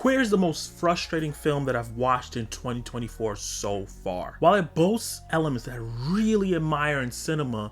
Queer is the most frustrating film that I've watched in 2024 so far. While it boasts elements that I really admire in cinema,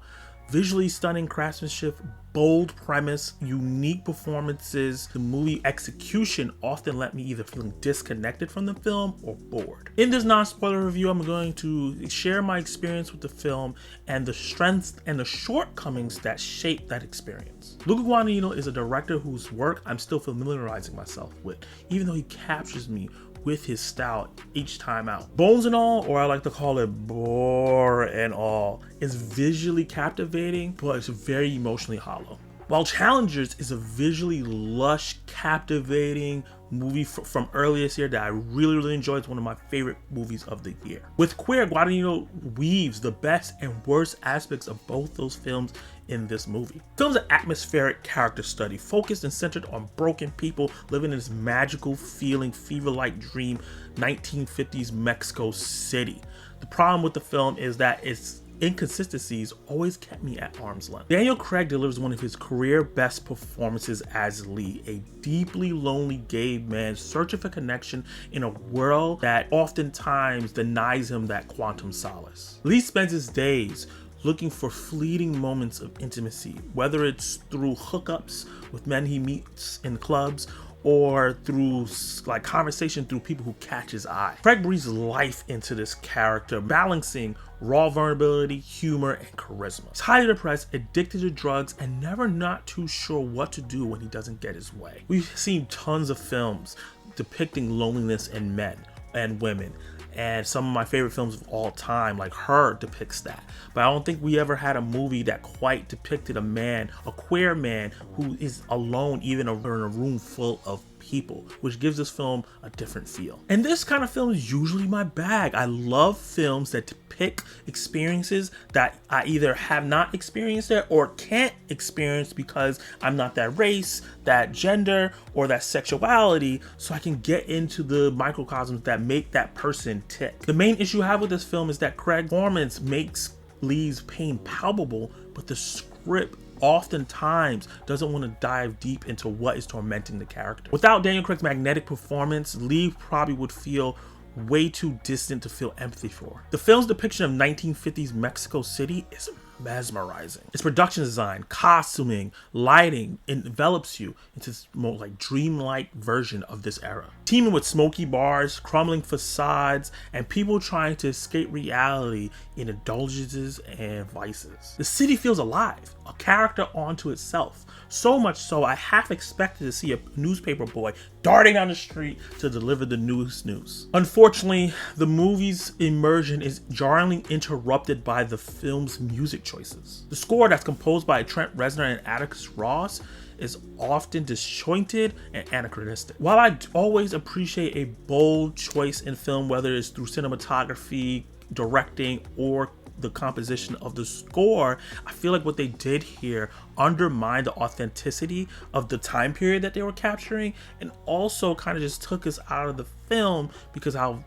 visually stunning craftsmanship, bold premise, unique performances, the movie execution often left me either feeling disconnected from the film or bored. In this non-spoiler review, I'm going to share my experience with the film and the strengths and the shortcomings that shape that experience. Luca Guadagnino is a director whose work I'm still familiarizing myself with, even though he captures me with his style each time out. Bones and All, or I like to call it Bore and All, is visually captivating, but it's very emotionally hollow. While Challengers is a visually lush, captivating movie from earlier this year that I really enjoyed. It's one of my favorite movies of the year. With Queer, Guadagnino weaves the best and worst aspects of both those films in this movie. The film's an atmospheric character study focused and centered on broken people living in this magical feeling, fever-like dream 1950s Mexico City. The problem with the film is that its inconsistencies always kept me at arm's length. Daniel Craig delivers one of his career best performances as Lee, a deeply lonely gay man searching for connection in a world that oftentimes denies him that quantum solace. Lee spends his days looking for fleeting moments of intimacy, whether it's through hookups with men he meets in clubs or through conversation through people who catch his eye. Craig breathes life into this character, balancing raw vulnerability, humor, and charisma. He's highly depressed, addicted to drugs, and never not too sure what to do when he doesn't get his way. We've seen tons of films depicting loneliness in men and women, and some of my favorite films of all time, like Her, depicts that. But I don't think we ever had a movie that quite depicted a man, a queer man, who is alone even in a room full of people, which gives this film a different feel. And this kind of film is usually my bag. I love films that depict experiences that I either have not experienced it or can't experience because I'm not that race, that gender, or that sexuality, so I can get into the microcosms that make that person tick. The main issue I have with this film is that Craig's performance makes Lee's pain palpable, but the script oftentimes doesn't want to dive deep into what is tormenting the character. Without Daniel Craig's magnetic performance, Lee probably would feel way too distant to feel empathy for. The film's depiction of 1950s Mexico City is mesmerizing. Its production design, costuming, lighting envelops you into this more dreamlike version of this era. Teeming with smoky bars, crumbling facades, and people trying to escape reality in indulgences and vices. The city feels alive, a character onto itself. So much so, I half expected to see a newspaper boy darting down the street to deliver the news. Unfortunately, the movie's immersion is jarringly interrupted by the film's music choices. The score, that's composed by Trent Reznor and Atticus Ross, is often disjointed and anachronistic. While I always appreciate a bold choice in film, whether it's through cinematography, directing, or the composition of the score, I feel like what they did here undermined the authenticity of the time period that they were capturing, and also kind of just took us out of the film because how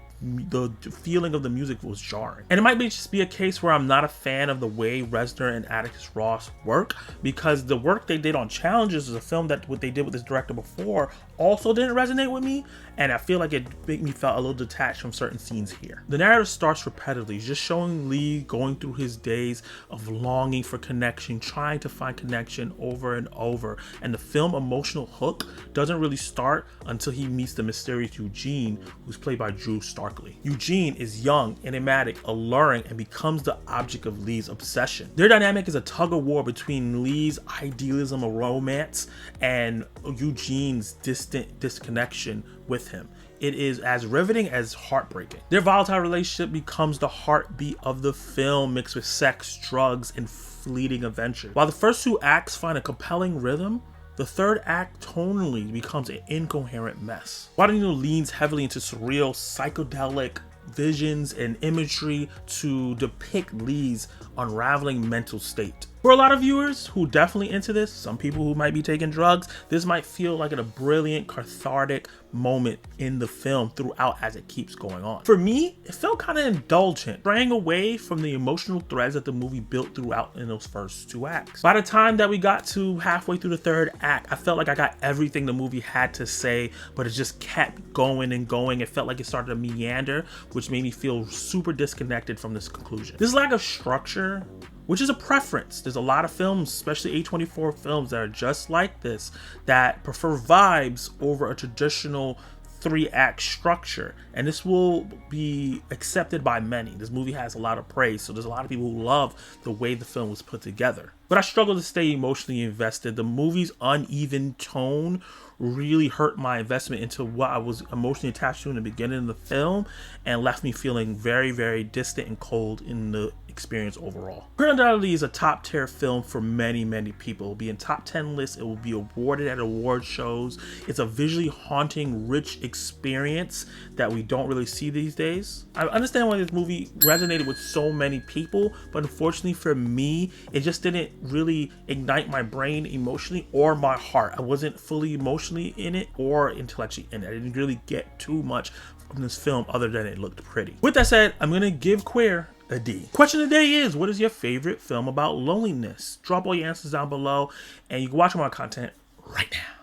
the feeling of the music was jarring. And it might just be a case where I'm not a fan of the way Reznor and Atticus Ross work, because the work they did on Challenges is a film that what they did with this director before also didn't resonate with me, and I feel like it made me feel a little detached from certain scenes here. The narrative starts repetitively, just showing Lee going through his days of longing for connection, trying to find connection over and over, and the film emotional hook doesn't really start until he meets the mysterious Eugene, who's played by Drew Stark. Eugene is young, enigmatic, alluring, and becomes the object of Lee's obsession. Their dynamic is a tug-of-war between Lee's idealism of romance and Eugene's distant disconnection with him. It is as riveting as heartbreaking. Their volatile relationship becomes the heartbeat of the film, mixed with sex, drugs, and fleeting adventure. While the first two acts find a compelling rhythm, the third act tonally becomes an incoherent mess. Guadagnino leans heavily into surreal, psychedelic visions and imagery to depict Lee's unraveling mental state. For a lot of viewers who definitely into this, some people who might be taking drugs, this might feel like a brilliant, cathartic moment in the film throughout as it keeps going on. For me, it felt kind of indulgent, straying away from the emotional threads that the movie built throughout in those first 2 acts. By the time that we got to halfway through the 3rd act, I felt like I got everything the movie had to say, but it just kept going and going. It felt like it started to meander, which made me feel super disconnected from this conclusion. This lack of structure, which is a preference. There's a lot of films, especially A24 films, that are just like this, that prefer vibes over a traditional 3-act structure, and this will be accepted by many. This movie has a lot of praise, so there's a lot of people who love the way the film was put together. But I struggle to stay emotionally invested. The movie's uneven tone really hurt my investment into what I was emotionally attached to in the beginning of the film, and left me feeling very, very distant and cold in the experience overall. Undoubtedly is a top tier film for many, many people. It will be in top 10 lists. It will be awarded at award shows. It's a visually haunting, rich experience that we don't really see these days. I understand why this movie resonated with so many people, but unfortunately for me, it just didn't really ignite my brain emotionally or my heart. I wasn't fully emotionally in it or intellectually in it. I didn't really get too much from this film other than it looked pretty. With that said, I'm gonna give Queer a D. Question of the day is, what is your favorite film about loneliness? Drop all your answers down below, and you can watch my content right now.